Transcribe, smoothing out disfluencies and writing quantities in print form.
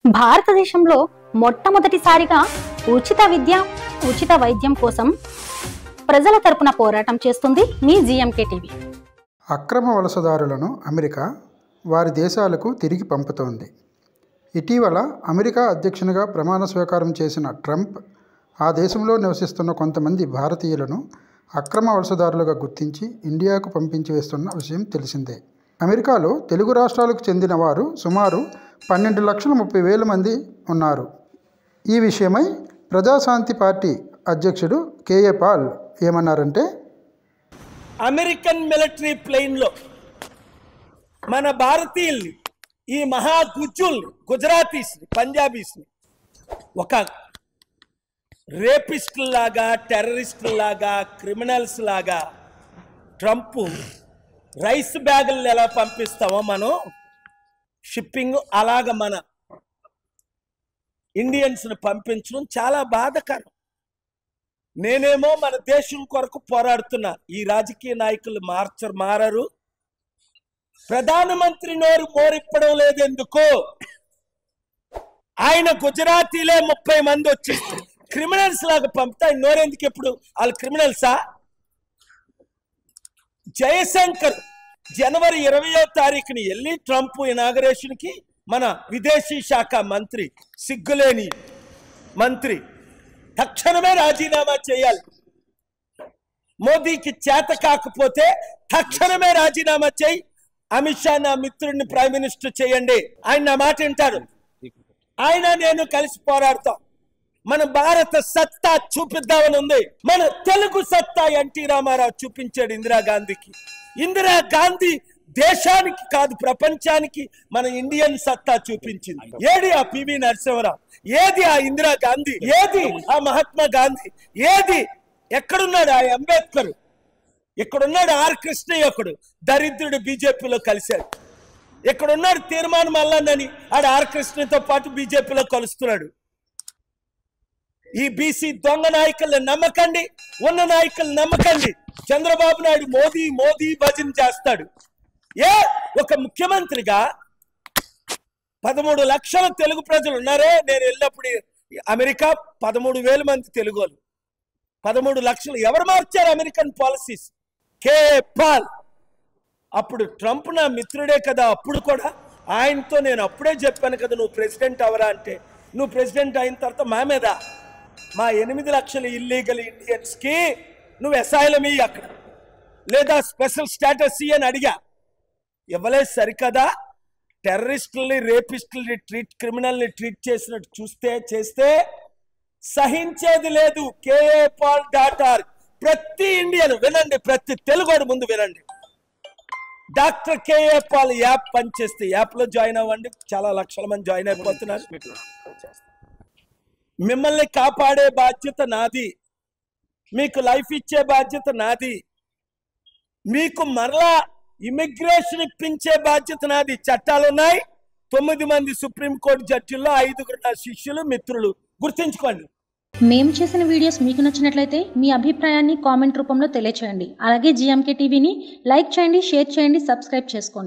భారతదేశంలో మొట్టమొదటిసారిగా ఉచిత విద్య, ఉచిత వైద్యం కోసం ప్రజల తరపున పోరాటం చేస్తుంది మీ జీఎంకే టీవీ. అక్రమ వలసదారులను అమెరికా వారి దేశాలకు తిరిగి పంపుతోంది. ఇటీవల అమెరికా అధ్యక్షునిగా ప్రమాణ స్వీకారం చేసిన ట్రంప్ ఆ దేశంలో నివసిస్తున్న కొంతమంది భారతీయులను అక్రమ వలసదారులుగా గుర్తించి ఇండియాకు పంపించి వేస్తున్న విషయం తెలిసిందే. అమెరికాలో తెలుగు రాష్ట్రాలకు చెందిన వారు సుమారు 12,30,000 మంది ఉన్నారు. ఈ విషయమై ప్రజాశాంతి పార్టీ అధ్యక్షుడు కేఏ పాల్ ఏమన్నారంటే, అమెరికన్ మిలిటరీ ప్లేన్లో మన భారతీయుల్ని, ఈ మహా గుజ్జుల్ని, గుజరాతీస్ని, పంజాబీస్ని ఒక రేపిస్టుల్లాగా, టెర్రరిస్టుల్లాగా, క్రిమినల్స్ లాగా ట్రంప్ రైస్ బ్యాగులను ఎలా పంపిస్తామో మనం షిప్పింగ్ అలాగ మన ఇండియన్స్ని పంపించడం చాలా బాధాకరం. నేనేమో మన దేశం కొరకు పోరాడుతున్నా. ఈ రాజకీయ నాయకులు మారరు. ప్రధానమంత్రి నోరు మోరిప్పడం లేదు. ఎందుకు? ఆయన గుజరాతీలే 30 మంది వచ్చి క్రిమినల్స్ లాగా పంపితే ఆయన నోరెందుకు? ఎప్పుడు వాళ్ళు క్రిమినల్సా? జయశంకర్ జనవరి 20వ తారీఖుని వెళ్ళి ట్రంప్ ఇనాగరేషన్కి మన విదేశీ శాఖ మంత్రి, సిగ్గులేని మంత్రి, తక్షణమే రాజీనామా చేయాలి. మోదీకి చేత కాకపోతే తక్షణమే రాజీనామా చేయి. అమిత్ షా నా మిత్రుడిని ప్రైమ్ మినిస్టర్ చేయండి. ఆయన నా మాట వింటారు. ఆయన నేను కలిసి పోరాడతాం. మన భారత సత్తా చూపిద్దామని ఉంది. మన తెలుగు సత్తా ఎన్టీ రామారావు చూపించాడు ఇందిరాగాంధీకి. ఇందిరాగాంధీ దేశానికి కాదు ప్రపంచానికి మన ఇండియన్ సత్తా చూపించింది. ఏది ఆ పివి నరసింహరావు? ఏది ఆ ఇందిరాగాంధీ? ఏది ఆ మహాత్మా గాంధీ? ఏది? ఎక్కడున్నాడు ఆ అంబేద్కర్? ఎక్కడున్నాడు ఆర్ కృష్ణయ్య? ఒకడు దరిద్రుడు బీజేపీలో కలిశాడు. ఎక్కడున్నాడు తీర్మానం మల్లన్నని? ఆడు ఆర్ కృష్ణతో పాటు బీజేపీలో కలుస్తున్నాడు. ఈ బీసీ దొంగ నాయకుల్ని నమ్మకండి, ఉన్న నాయకుల్ని నమ్మకండి. చంద్రబాబు నాయుడు మోదీ మోదీ భజన చేస్తాడు. ఒక ముఖ్యమంత్రిగా 13 లక్షల తెలుగు ప్రజలు ఉన్నారే. నేను వెళ్ళినప్పుడు అమెరికా 13,000 మంది తెలుగు వాళ్ళు, 13 లక్షలు. ఎవరు మార్చారు అమెరికన్ పాలసీస్? కేఏ పాల్. అప్పుడు ట్రంప్ నా మిత్రుడే కదా. అప్పుడు కూడా ఆయనతో నేను అప్పుడే చెప్పాను కదా, నువ్వు ప్రెసిడెంట్ అవరా అంటే, నువ్వు ప్రెసిడెంట్ అయిన తర్వాత మా మీద, మా 8 లక్షల ఇల్లీగల్ ఇండియన్స్కి నువ్వు అసైలం ఇయ్యి అక్కడ, లేదా స్పెషల్ స్టేటస్ ఇయ్యి అని అడిగా. ఇవ్వలేదు. సరికదా? టెర్రరిస్టుల్ని, రేపిస్టుల్ని క్రిమినల్ని ట్రీట్ చేసినట్టు చేస్తే సహించేది లేదు. K A Paul .org. ప్రతి ఇండియన్ వినండి, ప్రతి తెలుగువాడు ముందు వినండి. డాక్టర్ కేఏ పాల్ యాప్ పనిచేస్తే యాప్లో జాయిన్ అవ్వండి. చాలా లక్షల మంది జాయిన్ అయిపోతున్నారు. మిమ్మల్ని కాపాడే బాధ్యత నాది, మీకు లైఫ్ ఇచ్చే బాధ్యత నాది, మీకు మరలా ఇమిగ్రేషన్ ఇప్పించే బాధ్యత నాది. చట్టాలు ఉన్నాయి. 9 మంది సుప్రీంకోర్టు జడ్జిల్లో 5 నా శిష్యులు, మిత్రులు. గుర్తుంచుకోండి. మేము చేసిన వీడియోస్ మీకు నచ్చినట్లయితే మీ అభిప్రాయాన్ని కామెంట్ రూపంలో తెలియచేయండి. అలాగే జీఎంకే టీవీని లైక్ చేయండి, షేర్ చేయండి, సబ్స్క్రైబ్ చేసుకోండి.